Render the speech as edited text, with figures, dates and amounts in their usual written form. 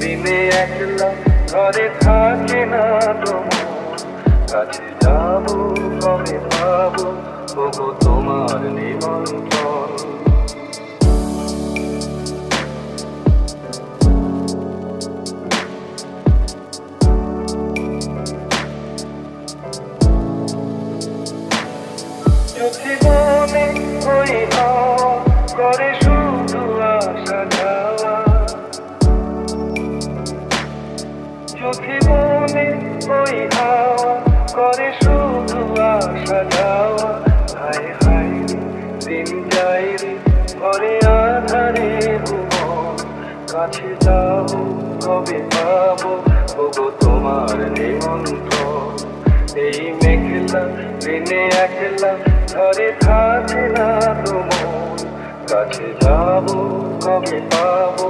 দিনে একলা ঘরে থাকে না তোমার কাছে যাবো কবে পাবো ওগো তোমার নিমন্ত্রণ। চোখে মনে ওই করে শুধু আসা যাওয়া, চোখে মনে ওই হাওয়া করে শুধু আসা যাওয়া। হায় হায় দিন যাই রে ঘরে আধারে ভুবন কাছে যাবো কবে পাবো ওগো তোমার নিমন্ত্রণ। এই মেঘলা দিনে একলা ঘরে থাকে না তোমার কাছে যাবো কবে পাবো